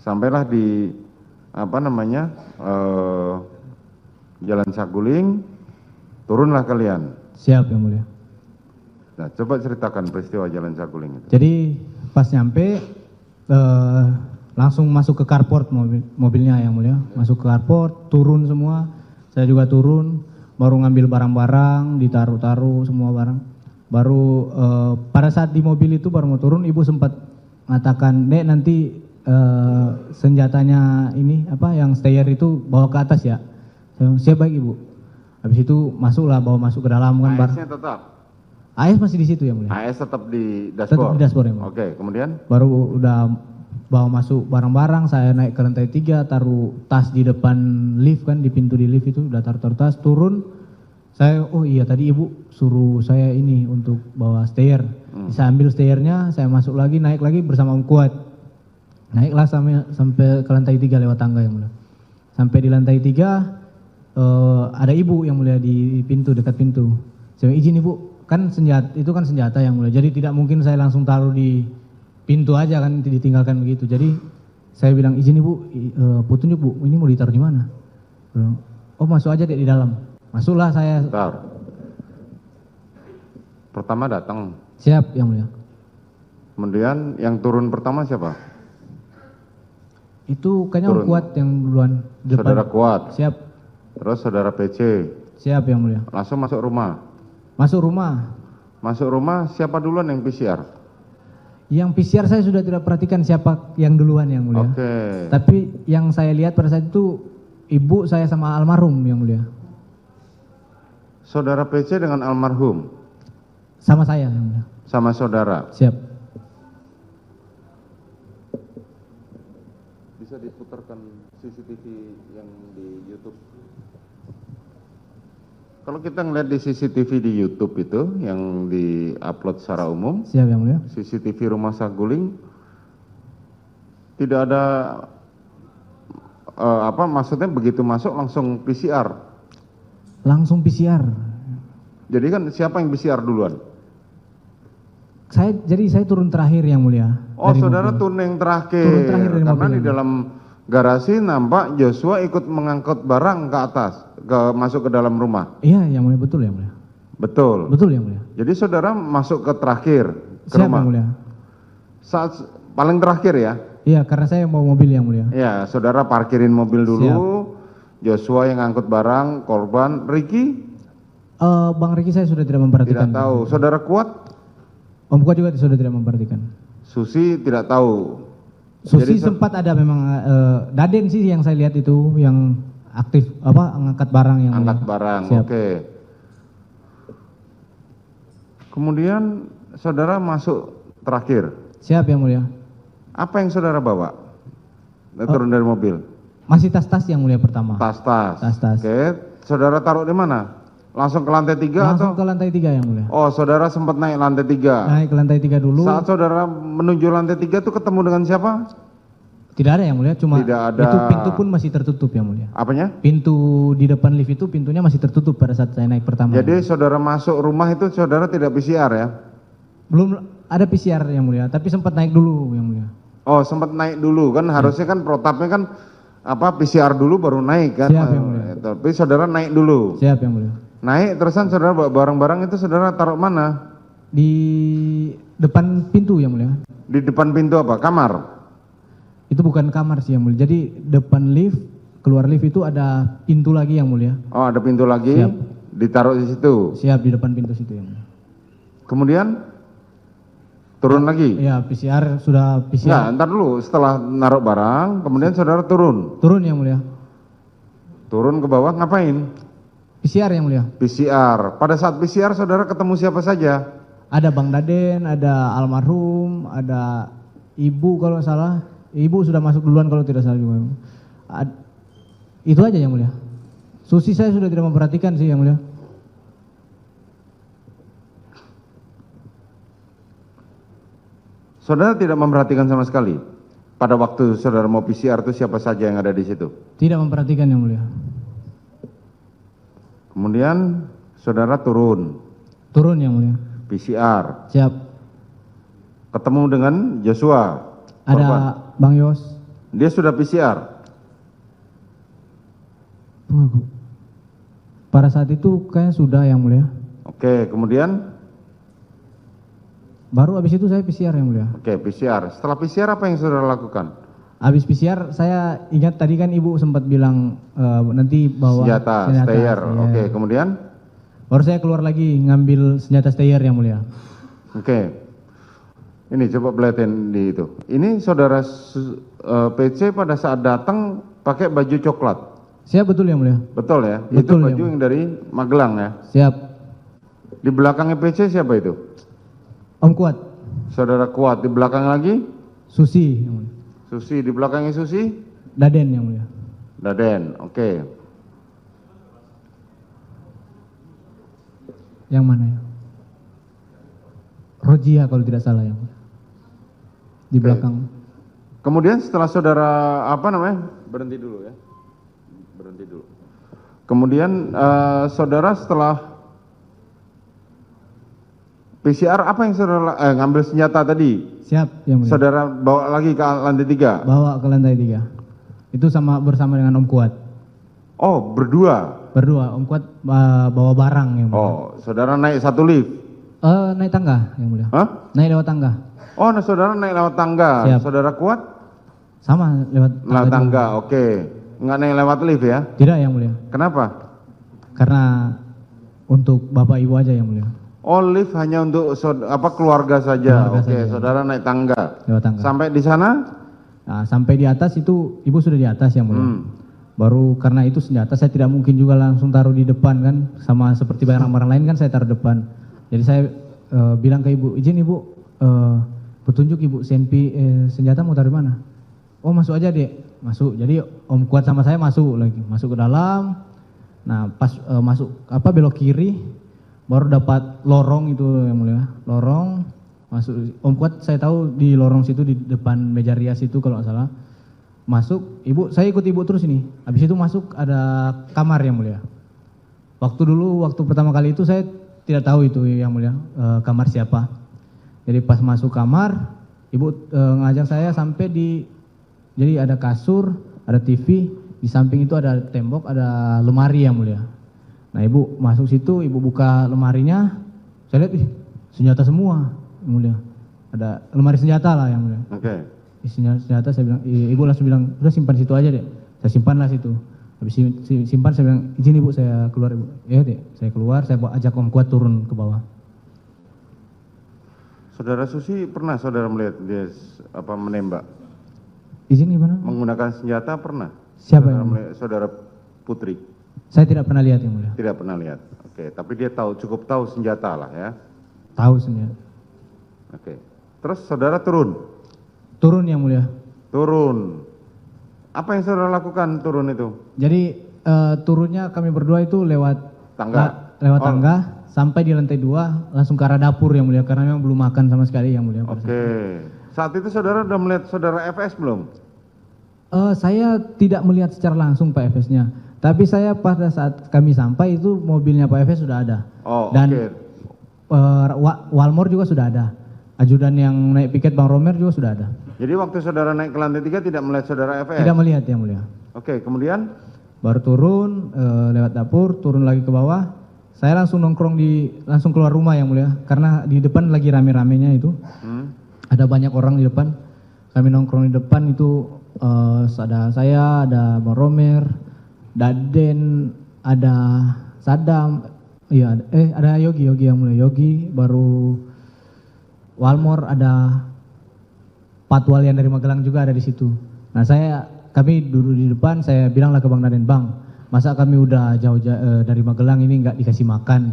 Sampailah di apa namanya Jalan Saguling, turunlah kalian. Siap yang mulia. Nah, coba ceritakan peristiwa Jalan Saguling itu. Jadi pas nyampe langsung masuk ke carport mobilnya yang mulia. Masuk ke carport, turun semua. Saya juga turun, baru ngambil barang-barang, ditaruh-taruh semua barang. Baru pada saat di mobil itu baru mau turun, ibu sempat mengatakan, "Dek, nanti senjatanya ini apa yang stayer itu bawa ke atas ya." Siap baik ibu. Habis itu masuklah, bawa masuk ke dalam kan. AS-nya tetap? AS masih di situ ya mulia. AS tetap di Tetap dashboard? di dashboard ya mulia. Oke, kemudian? Baru udah bawa masuk barang-barang, saya naik ke lantai 3, taruh tas di depan lift kan, di pintu di lift itu, udah taruh tas, turun. Saya, oh iya tadi ibu suruh saya ini untuk bawa stair. Saya ambil stairnya, saya masuk lagi, naik lagi bersama Om Kuat. Naiklah sampai ke lantai 3 lewat tangga yang mulia. Sampai di lantai 3, ada ibu yang mulia di pintu, dekat pintu. Saya izin ibu, kan senjata itu kan senjata yang mulia, jadi tidak mungkin saya langsung taruh di pintu aja kan, ditinggalkan begitu. Jadi saya bilang, izin ibu, petunjuk bu, ini mau ditaruh di mana? Oh masuk aja deh di dalam. Masuklah saya. Bentar. Pertama datang. Siap yang mulia. Kemudian yang turun pertama siapa? Itu kayaknya Om Kuat yang duluan. Depan. Saudara Kuat. Siap. Terus saudara PC. Siap yang mulia. Langsung masuk rumah. Masuk rumah. Masuk rumah siapa duluan yang PCR? Yang PCR saya sudah tidak perhatikan siapa yang duluan yang mulia. Oke. Tapi yang saya lihat pada saat itu ibu saya sama almarhum yang mulia. Saudara PC dengan almarhum? Sama saya yang mulia. Sama saudara? Siap. Bisa diputarkan CCTV yang di YouTube. Kalau kita ngeliat di CCTV di YouTube itu yang di-upload secara umum, Siap yang mulia. CCTV Rumah Saguling tidak ada maksudnya begitu masuk langsung PCR. Langsung PCR. Jadi kan siapa yang PCR duluan? Jadi saya turun terakhir yang mulia. Oh, dari saudara mobil. turun yang terakhir. Turun terakhir dari Karena mobil di yang dalam garasi nampak Joshua ikut mengangkut barang ke atas, masuk ke dalam rumah. Iya yang mulia, betul yang mulia. Betul. Betul yang mulia. Jadi saudara masuk ke terakhir ke Siap rumah. yang mulia. Saat paling terakhir ya? Iya karena saya mau mobil yang mulia. Ya, saudara parkirin mobil dulu. Joshua yang angkut barang, korban. Ricky? Bang Riki saya sudah tidak memperhatikan. Tidak tahu. Saudara Kuat? Om Kuat juga sudah tidak memperhatikan. Susi tidak tahu. Susi Jadi, sempat ada memang Daden sih yang saya lihat itu yang aktif angkat barang yang angkat mulia. barang, Siap. oke. Kemudian saudara masuk terakhir. Siap yang mulia. Apa yang saudara bawa? Turun dari mobil. Masih tas-tas yang mulia pertama. Tas-tas. Tas-tas. Oke. Saudara taruh di mana? Langsung ke lantai 3 Langsung atau? ke lantai 3 yang mulia. Oh, saudara sempat naik lantai 3. Naik ke lantai 3 dulu. Saat saudara menuju lantai 3 itu ketemu dengan siapa? Tidak ada yang mulia, cuma Tidak ada. itu pintu pun masih tertutup yang mulia. Apanya? Pintu di depan lift itu pintunya masih tertutup pada saat saya naik pertama. Jadi saudara masuk rumah itu saudara tidak PCR ya? Belum ada PCR yang mulia, tapi sempat naik dulu yang mulia. Oh, sempat naik dulu kan, harusnya kan protapnya kan PCR dulu baru naik kan. Siap, yang mulia. Tapi saudara naik dulu. Siap yang mulia. Naik terusan saudara bawa barang-barang itu saudara taruh mana? Di depan pintu yang mulia. Di depan pintu apa? Kamar? Itu bukan kamar sih yang mulia. Jadi depan lift, keluar lift itu ada pintu lagi yang mulia. Oh, ada pintu lagi. Siap. Ditaruh di situ. Siap di depan pintu situ yang mulia. Kemudian turun lagi. Ya PCR sudah Nah, PCR. ntar dulu setelah naruh barang, kemudian saudara turun. Turun yang mulia. Turun ke bawah ngapain? PCR yang mulia. PCR. Pada saat PCR saudara ketemu siapa saja? Ada Bang Daden, ada almarhum, ada ibu kalau nggak salah. Ibu sudah masuk duluan kalau tidak salah juga. Itu aja yang mulia. Susi saya sudah tidak memperhatikan sih yang mulia. Saudara tidak memperhatikan sama sekali. Pada waktu saudara mau PCR itu siapa saja yang ada di situ? Tidak memperhatikan yang mulia. Kemudian saudara turun. Turun yang mulia. PCR. Siap. Ketemu dengan Joshua. Ada korban. Bang Yos. Dia sudah PCR. Pada saat itu kayaknya sudah yang mulia. Oke, kemudian? Baru habis itu saya PCR yang mulia. Oke, PCR. Setelah PCR apa yang saudara lakukan? Habis PCR saya ingat tadi kan ibu sempat bilang nanti bawa Senjata, stayer. Iya. Oke, kemudian? Baru saya keluar lagi ngambil senjata stayer yang mulia. Oke. Ini coba perhatiin di itu. Ini saudara PC pada saat datang pakai baju coklat. Siap betul yang mulia. Betul ya? Betul, itu baju ya. yang dari Magelang ya? Siap. Di belakangnya PC siapa itu? Om Kuat. Saudara Kuat. Di belakang lagi? Susi yang mulia. Susi. Di belakangnya Susi? Daden yang mulia. Daden. Oke. Yang mana ya? Rojia kalau tidak salah yang mulia. Di Oke. belakang. Kemudian setelah saudara apa namanya? Berhenti dulu ya. Berhenti dulu. Kemudian saudara setelah PCR apa yang saudara ngambil senjata tadi? Siap yang mulia. Saudara bawa lagi ke lantai 3? Bawa ke lantai 3. Itu bersama dengan Om Kuat. Oh, berdua? Berdua, Om Kuat bawa barang yang mulia. Oh, saudara naik satu lift? Naik tangga yang mulia. Hah? Naik lewat tangga. Oh, nah, saudara naik lewat tangga. Siap. Saudara Kuat? Sama lewat Lewat juga. tangga, oke. Nggak naik lewat lift ya? Tidak yang mulia. Kenapa? Karena untuk bapak ibu aja yang mulia. Oh, lift hanya untuk keluarga saja. Keluarga Oke, saja. saudara naik tangga. Lewat tangga. Sampai di sana? Nah, sampai di atas itu ibu sudah di atas yang mulia. Hmm. Baru karena itu senjata saya tidak mungkin juga langsung taruh di depan kan, sama seperti barang-barang lain kan saya taruh depan. Jadi saya bilang ke ibu, izin ibu, petunjuk ibu, senjata mau taruh di mana? Oh masuk aja dek, masuk. Jadi Om Kuat sama saya masuk lagi, masuk ke dalam. Nah pas masuk belok kiri, baru dapat lorong itu yang mulia, lorong masuk. Om Kuat saya tahu di lorong situ di depan meja rias itu kalau nggak salah. Masuk, ibu, saya ikut ibu terus ini. Habis itu masuk ada kamar yang mulia. Waktu pertama kali itu saya tidak tahu itu yang mulia, kamar siapa. Jadi pas masuk kamar, ibu ngajak saya sampai jadi ada kasur, ada TV, di samping itu ada tembok, ada lemari yang mulia. Nah ibu masuk situ, ibu buka lemarinya, saya lihat, senjata semua yang mulia. Ada lemari senjata lah yang mulia. Oke. Senjata saya bilang, ibu langsung bilang, udah simpan situ aja deh. Saya simpanlah situ. Habis simpan saya bilang, izin ibu saya keluar ibu. Ya deh, saya keluar, saya ajak Om Kuat turun ke bawah. Saudara Susi pernah saudara melihat dia menembak? Izin gimana? Menggunakan senjata pernah? Siapa saudara yang melihat, saudara Putri? Saya tidak pernah lihat yang mulia. Tidak pernah lihat. Oke, tapi dia cukup tahu senjata lah ya. Tahu senjata. Oke. Terus saudara turun? Turun yang mulia. Turun. Apa yang saudara lakukan turun itu? Jadi turunnya kami berdua itu lewat Tangga? lewat tangga sampai di lantai 2 langsung ke arah dapur yang mulia karena memang belum makan sama sekali yang mulia. Oke. Saat itu saudara sudah melihat saudara FS belum? Saya tidak melihat secara langsung Pak FS-nya. Tapi saya pada saat kami sampai itu mobilnya Pak FS sudah ada. Oh, Dan oke. Walmor juga sudah ada. Ajudan yang naik piket Bang Romer juga sudah ada. Jadi waktu saudara naik ke lantai 3 tidak melihat saudara FS? Tidak melihat yang mulia. Oke, kemudian? Baru turun lewat dapur, turun lagi ke bawah. Saya langsung langsung keluar rumah yang mulia. Karena di depan lagi rame-ramenya itu. Ada banyak orang di depan. Kami nongkrong di depan itu ada saya, ada Bang Romer, Daden, ada Sadam, iya, ada Yogi yang mulia. Yogi, baru Walmor, ada Patwal yang dari Magelang juga ada di situ. Nah kami duduk di depan, saya bilanglah ke Bang Daden, Bang, masa kami udah jauh dari Magelang ini nggak dikasih makan?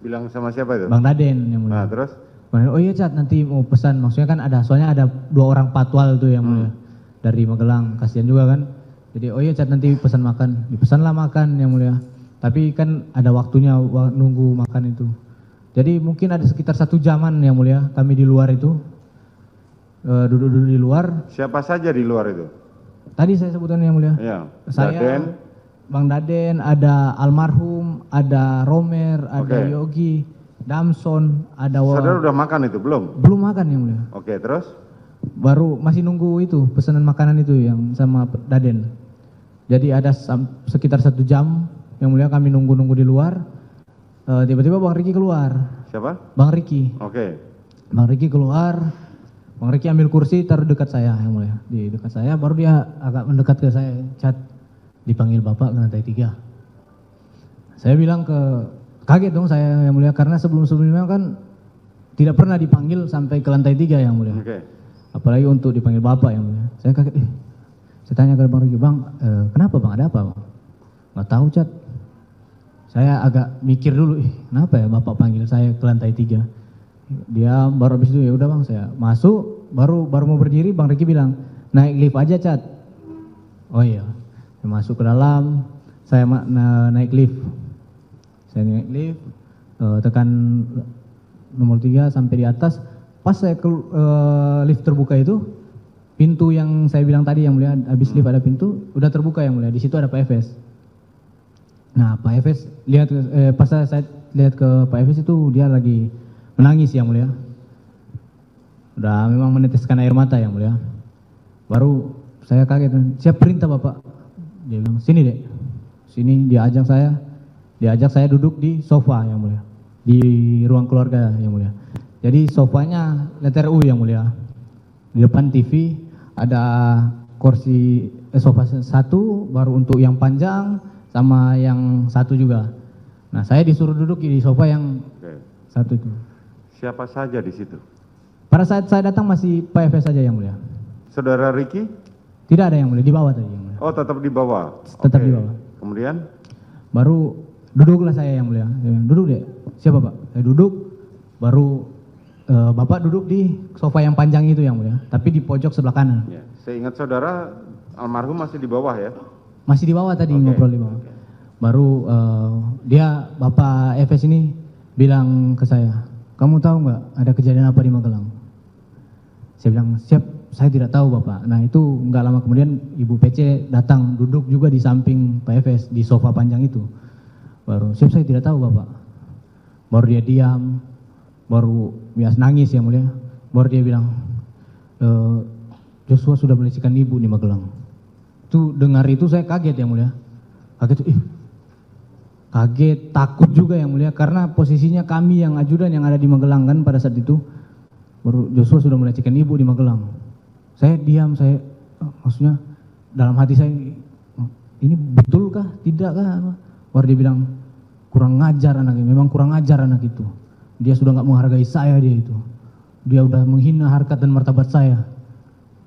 Bilang sama siapa itu? Bang Daden yang mulia. Nah, terus? Oh iya Cat, nanti mau pesan, maksudnya kan soalnya ada 2 orang Patwal tuh yang mulia dari Magelang, kasihan juga kan. Jadi oh iya Cat nanti pesan makan, dipesanlah makan yang mulia. Tapi kan ada waktunya nunggu makan itu. Jadi mungkin ada sekitar 1 jaman yang mulia kami di luar itu duduk-duduk di luar. Siapa saja di luar itu? Tadi saya sebutkan yang mulia. Iya. Saya, Daden. Bang Daden, ada almarhum, ada Romer, ada Oke. Yogi, Damson, ada Saudara udah makan itu belum? belum makan yang mulia. Oke, terus? Baru masih nunggu itu pesanan makanan itu yang sama Daden. Jadi ada sekitar 1 jam yang mulia kami nunggu di luar. Tiba-tiba Bang Riki keluar. Siapa? Bang Riki. Oke. Bang Riki keluar. Bang Riki ambil kursi taruh dekat saya yang mulia. Di dekat saya baru dia agak mendekat ke saya. Cat, dipanggil Bapak ke lantai 3. Saya bilang kaget dong saya yang mulia karena sebelum-sebelumnya kan tidak pernah dipanggil sampai ke lantai 3 yang mulia. Oke. Apalagi untuk dipanggil Bapak yang mulia. Saya kaget, saya tanya ke Bang Riki, Bang, kenapa Bang, ada apa Bang? Nggak tahu Cat. Saya agak mikir dulu, kenapa ya Bapak panggil saya ke lantai 3. Dia baru habis itu, ya udah Bang, saya masuk, baru mau berdiri, Bang Riki bilang, naik lift aja Cat. Oh iya, saya masuk ke dalam, saya naik lift. Saya naik lift, tekan nomor 3 sampai di atas. Pas saya lift terbuka itu, pintu yang saya bilang tadi yang mulia, habis lift ada pintu, udah terbuka yang mulia, di situ ada Pak Efes. Nah Pak Efes lihat, pas saya lihat ke Pak Efes itu dia lagi menangis yang mulia. Udah memang meneteskan air mata yang mulia. Baru saya kaget, siap perintah Bapak. Dia bilang, sini Dek. Sini diajak saya duduk di sofa yang mulia. Di ruang keluarga yang mulia. Jadi sofanya letter U yang mulia. Di depan TV ada kursi sofa 1 baru untuk yang panjang sama yang 1 juga. Nah, saya disuruh duduk di sofa yang 1 itu. Siapa saja di situ? Pada saat saya datang masih Pak Efes saja yang mulia. Saudara Riki? Tidak ada yang mulia, di bawah tadi yang mulia. Oh, tetap di bawah. Tetap Oke. di bawah. Kemudian? Baru duduklah saya yang mulia. Duduk Dek. Siapa Pak? Saya duduk, baru Bapak duduk di sofa yang panjang itu yang mulia, tapi di pojok sebelah kanan. Ya. Saya ingat saudara almarhum masih di bawah ya? Masih di bawah tadi ngobrol di bawah. Baru dia Bapak Efes ini bilang ke saya, kamu tahu nggak ada kejadian apa di Magelang? Saya bilang, siap, saya tidak tahu Bapak. Nah itu nggak lama kemudian Ibu PC datang duduk juga di samping Pak Efes di sofa panjang itu. Baru, siap, saya tidak tahu Bapak. Baru dia diam, baru bias nangis yang mulia. Baru dia bilang, Joshua sudah melecehkan ibu di Magelang. Itu dengar itu saya kaget yang mulia. Kaget, takut juga yang mulia karena posisinya kami yang ajudan yang ada di Magelang kan pada saat itu. Baru Joshua sudah melecehkan ibu di Magelang. Saya diam, maksudnya dalam hati saya, ini betulkah, tidakkah? Baru dia bilang, kurang ngajar anaknya, memang kurang ngajar anak itu. Dia sudah nggak menghargai saya dia itu. Dia udah menghina harkat dan martabat saya.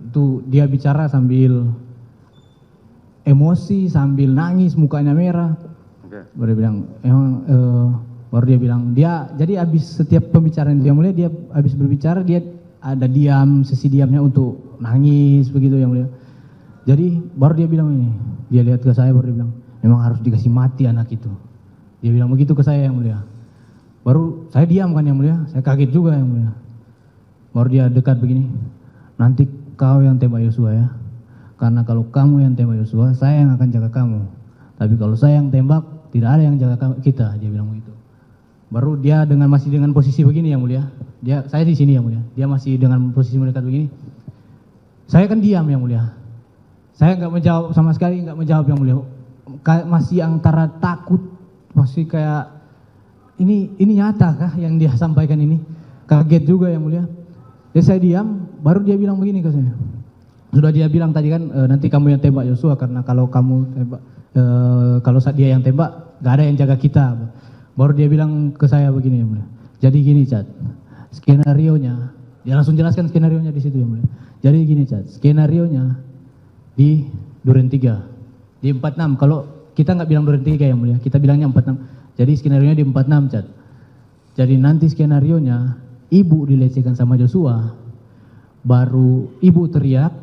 Itu dia bicara sambil emosi, sambil nangis, mukanya merah. Baru dia bilang, baru dia bilang, jadi habis setiap pembicaraan yang mulia, dia habis berbicara, dia ada diam, sesi diamnya untuk nangis, begitu yang mulia. Jadi baru dia bilang ini, dia lihat ke saya, baru dia bilang, memang harus dikasih mati anak itu. Dia bilang begitu ke saya yang mulia. Baru saya diam kan yang mulia, saya kaget juga yang mulia. Baru dia dekat begini, nanti kau yang tembak Yosua ya. Karena kalau kamu yang tembak Yosua, saya yang akan jaga kamu. Tapi kalau saya yang tembak, tidak ada yang jaga kita, dia bilang begitu. Baru dia masih dengan posisi begini yang mulia. Saya di sini yang mulia. Dia masih dengan posisi mendekat begini. Saya kan diam yang mulia. Saya nggak menjawab sama sekali, nggak menjawab yang mulia. Masih antara takut, masih kayak ini nyata kah yang dia sampaikan ini? Kaget juga yang mulia. Jadi saya diam, baru dia bilang begini ke saya. Sudah dia bilang tadi kan, nanti kamu yang tembak Yosua karena kalau kamu tembak, kalau dia yang tembak, gak ada yang jaga kita. Baru dia bilang ke saya begini yang mulia. Jadi gini Cat, skenarionya, dia langsung jelaskan skenarionya di situ yang mulia. Jadi gini Cat, skenarionya di Duren 3, di 46. Kalau kita nggak bilang Duren 3 yang mulia, kita bilangnya 46. Jadi skenarionya di 46 Cat. Jadi nanti skenarionya ibu dilecehkan sama Joshua, baru ibu teriak,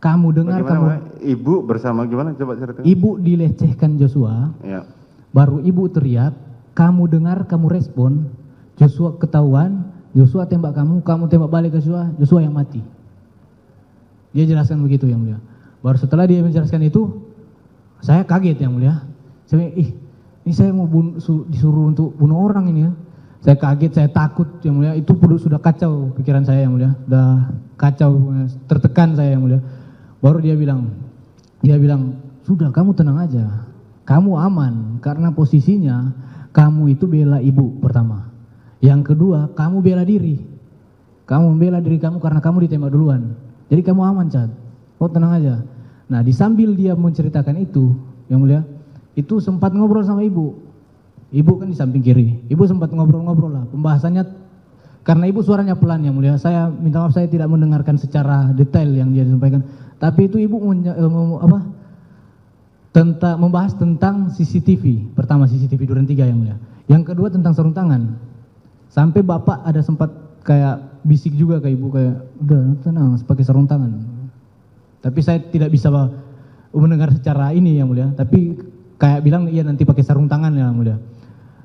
kamu dengar. Bagaimana, ibu bersama gimana, coba ceritakan. Ibu dilecehkan Joshua, ya. Baru ibu teriak, kamu dengar, kamu respon, Joshua ketahuan, Joshua tembak kamu tembak balik ke Joshua yang mati. Dia jelaskan begitu yang mulia. Baru setelah dia menjelaskan itu, saya kaget yang mulia. Saya ini saya mau disuruh untuk bunuh orang ini ya. Saya kaget, saya takut yang mulia. Itu sudah kacau pikiran saya yang mulia. Udah kacau, tertekan saya yang mulia. Baru dia bilang, sudah kamu tenang aja. Kamu aman karena posisinya kamu itu bela ibu pertama. Yang kedua, kamu bela diri. Kamu membela diri kamu karena kamu ditembak duluan. Jadi kamu aman, Chat. Kau tenang aja. Nah, disambil dia menceritakan itu, yang mulia, itu sempat ngobrol sama ibu. Ibu kan di samping kiri. Ibu sempat ngobrol-ngobrol lah. Pembahasannya karena ibu suaranya pelan yang mulia. Saya minta maaf saya tidak mendengarkan secara detail yang dia sampaikan. Tapi itu ibu membahas tentang CCTV. Pertama CCTV Duren 3 yang mulia. Yang kedua tentang sarung tangan. Sampai bapak ada sempat kayak bisik juga ke ibu kayak udah tenang pakai sarung tangan. Tapi saya tidak bisa mendengar secara ini yang mulia. Tapi kayak bilang iya nanti pakai sarung tangan yang mulia.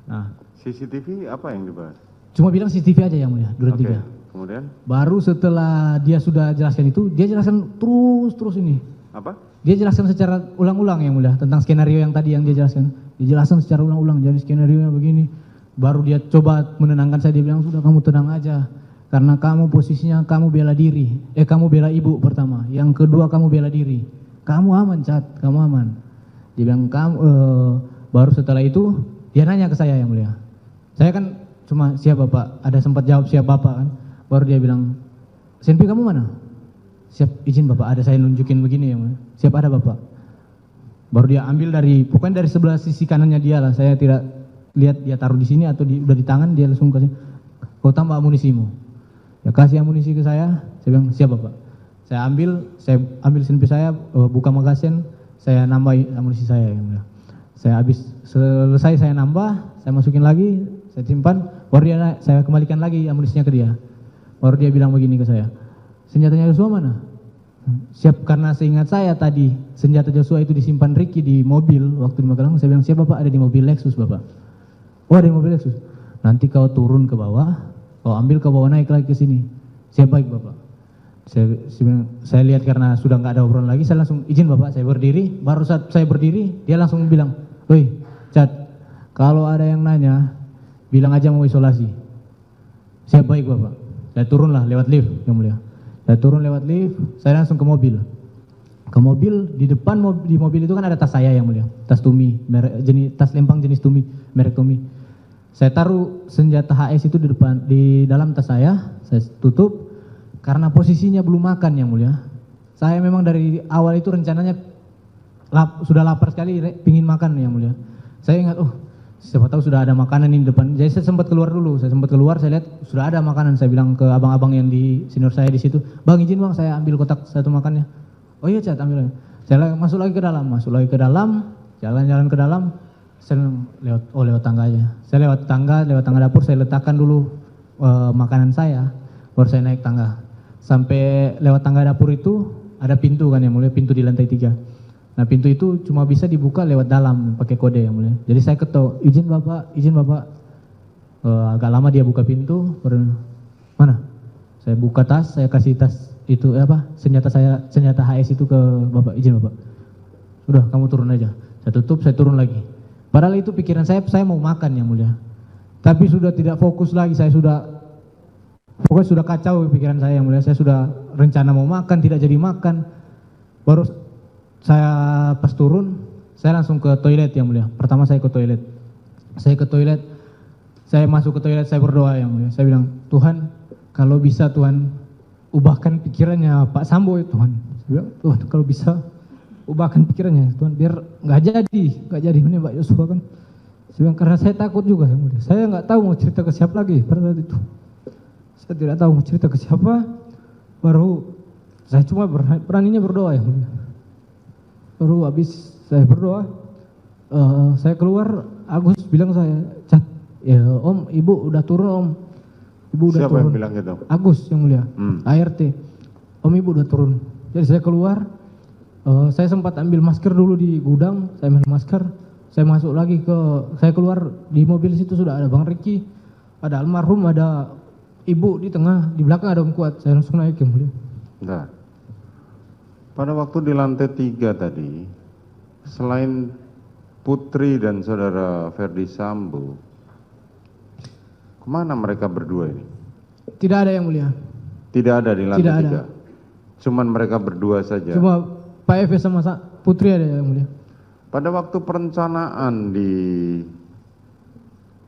Nah, CCTV apa yang dibahas? cuma bilang CCTV aja yang mulia, Duren 3. Kemudian? Baru setelah dia sudah jelaskan itu, dia jelaskan terus ini. Apa? Dia jelaskan secara ulang-ulang yang mulia, tentang skenario yang tadi yang dia jelaskan. Dia jelaskan secara ulang-ulang, jadi skenario-nya begini. Baru dia coba menenangkan saya, dia bilang, sudah kamu tenang aja. Karena kamu posisinya kamu bela diri. Kamu bela ibu pertama. Yang kedua kamu bela diri. Kamu aman, Chat, kamu aman. Dia bilang, baru setelah itu, dia nanya ke saya yang mulia. Saya kan cuma siap bapak, ada sempat jawab siap bapak kan. Baru dia bilang, Senpi kamu mana? Siap izin bapak, ada saya nunjukin begini yang mulia. Siap ada bapak. Baru dia ambil pokoknya dari sebelah sisi kanannya dia lah. Saya tidak lihat dia taruh di sini atau udah di tangan, dia langsung kasih, kau tambah amunisimu. Ya kasih amunisi ke saya bilang siap bapak. Saya ambil Senpi saya, buka magasin, saya nambah amunisi saya yang mulia. Saya habis selesai saya nambah, saya masukin lagi, saya simpan, baru saya kembalikan lagi amunisinya ke dia. Baru dia bilang begini ke saya, senjatanya Joshua mana? Siap, karena seingat saya tadi senjata Joshua itu disimpan Ricky di mobil waktu di Magelang. Saya bilang siap bapak, ada di mobil Lexus bapak. Oh ada di mobil Lexus. Nanti kau turun ke bawah, kau ambil ke bawah naik lagi ke sini. Siap baik bapak. Saya lihat karena sudah nggak ada obrolan lagi, saya langsung izin bapak, saya berdiri. Baru saat saya berdiri, dia langsung bilang, woi, Chat, kalau ada yang nanya, bilang aja mau isolasi. Siap baik bapak. Saya turunlah lewat lift, yang mulia. Saya turun lewat lift, saya langsung ke mobil. Ke mobil, di depan di mobil itu kan ada tas saya yang mulia. Tas Tumi, tas lempang jenis Tumi, merek Tumi. Saya taruh senjata HS itu di dalam tas saya tutup. Karena posisinya belum makan yang mulia. Saya memang dari awal itu rencananya sudah lapar sekali, pingin makan yang mulia. Saya ingat, siapa tahu sudah ada makanan di depan. Jadi saya sempat keluar dulu. Saya lihat sudah ada makanan. Saya bilang ke abang-abang yang di senior saya di situ, bang izin bang, saya ambil kotak satu makannya. Oh iya Chat, ambil. Saya masuk lagi ke dalam, jalan-jalan ke dalam. Saya lewat tangga aja. Saya lewat tangga dapur, saya letakkan dulu makanan saya, baru saya naik tangga. Sampai lewat tangga dapur itu ada pintu kan yang mulia, pintu di lantai 3. Nah pintu itu cuma bisa dibuka lewat dalam pakai kode yang mulia. Jadi saya ketok, izin bapak. Agak lama dia buka pintu, mana? Saya buka tas, saya kasih tas itu senjata HS itu ke bapak, izin bapak. Sudah kamu turun aja. Saya tutup, saya turun lagi. Padahal itu pikiran saya mau makan yang mulia. Tapi sudah tidak fokus lagi, pokoknya sudah kacau pikiran saya yang mulia. Saya sudah rencana mau makan, tidak jadi makan. Baru saya pas turun, saya langsung ke toilet yang mulia. Pertama saya ke toilet. Saya masuk ke toilet, saya berdoa yang mulia. Saya bilang, Tuhan, kalau bisa Tuhan, ubahkan pikirannya Pak Sambo ya Tuhan. Saya bilang, Tuhan kalau bisa, ubahkan pikirannya Tuhan, biar nggak jadi menembak Joshua kan. Saya bilang, karena saya takut juga yang mulia. Saya nggak tahu mau cerita ke siapa lagi pada saat itu. Saya tidak tahu mau cerita ke siapa. Baru saya cuma beraninya berdoa yang mulia. Baru habis saya berdoa, saya keluar, Agus bilang saya, Chat, ya om, ibu udah turun om. Ibu udah Siapa turun. yang bilang gitu? Agus yang mulia, ART. Om ibu udah turun. Jadi saya keluar, saya sempat ambil masker dulu di gudang, saya ambil masker, saya masuk lagi saya keluar di mobil situ sudah ada Bang Ricky, ada almarhum, ada ibu di tengah, di belakang ada Om Kuat, saya langsung naik yang mulia. Nah, pada waktu di lantai 3 tadi, selain Putri dan saudara Ferdi Sambo, Kemana mereka berdua ini? Tidak ada yang mulia. Tidak ada di lantai Tidak ada. 3. Cuman mereka berdua saja. Cuma Pak Efes sama Putri ada yang mulia. Pada waktu perencanaan di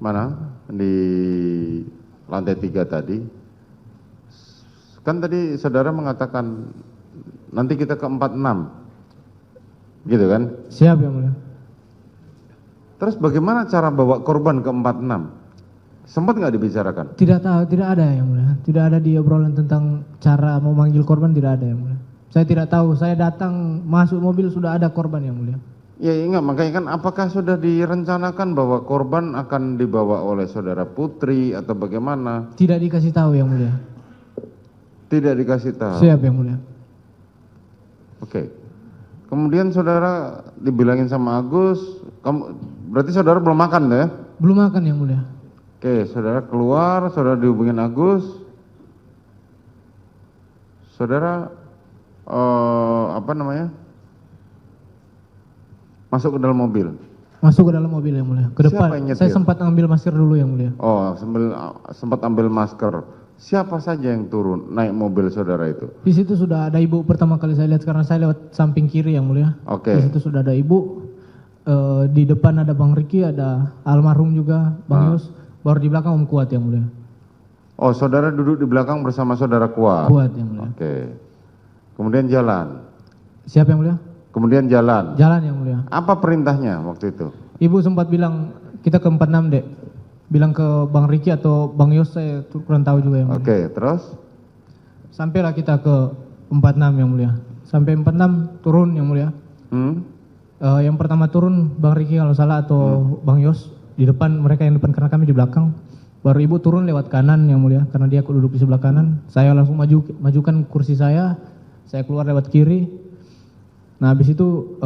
mana? Di lantai 3 tadi. Kan tadi saudara mengatakan nanti kita ke 46. Gitu kan? Siap yang mulia. Terus bagaimana cara bawa korban ke 46? Sempat nggak dibicarakan? Tidak tahu, tidak ada yang mulia. Tidak ada di obrolan tentang cara memanggil korban, tidak ada yang mulia. Saya tidak tahu, saya datang masuk mobil sudah ada korban yang mulia. Ya ingat, makanya kan apakah sudah direncanakan bahwa korban akan dibawa oleh saudara Putri atau bagaimana? Tidak dikasih tahu yang mulia. Tidak dikasih tahu. Siap yang mulia. Oke. Kemudian saudara dibilangin sama Agus, berarti saudara belum makan ya? Belum makan yang mulia. Oke, saudara keluar, saudara dihubungin Agus. Saudara masuk ke dalam mobil. Masuk ke dalam mobil yang mulia. Ke Siapa depan. yang nyetir? Saya sempat ambil masker dulu yang mulia. Oh, sempat ambil masker. Siapa saja yang turun naik mobil saudara itu? Di situ sudah ada ibu pertama kali saya lihat karena saya lewat samping kiri yang mulia. Oke. Di situ sudah ada ibu. Di depan ada Bang Riki, ada almarhum juga, Bang Yus. Baru di belakang Om Kuat yang mulia. Oh, saudara duduk di belakang bersama saudara Kuat. Kuat yang mulia. Oke. Kemudian jalan. Siap yang mulia? Kemudian jalan. Jalan yang mulia. Apa perintahnya waktu itu? Ibu sempat bilang kita ke 46 dek. Bilang ke Bang Riki atau Bang Yos, saya kurang tahu juga yang mulia. Oke, terus? Sampailah kita ke 46 yang mulia. Sampai 46 turun yang mulia. Yang pertama turun Bang Riki kalau salah atau Bang Yos di depan, mereka yang depan karena kami di belakang. Baru ibu turun lewat kanan yang mulia karena dia duduk di sebelah kanan. Saya langsung majukan kursi saya keluar lewat kiri. Nah habis itu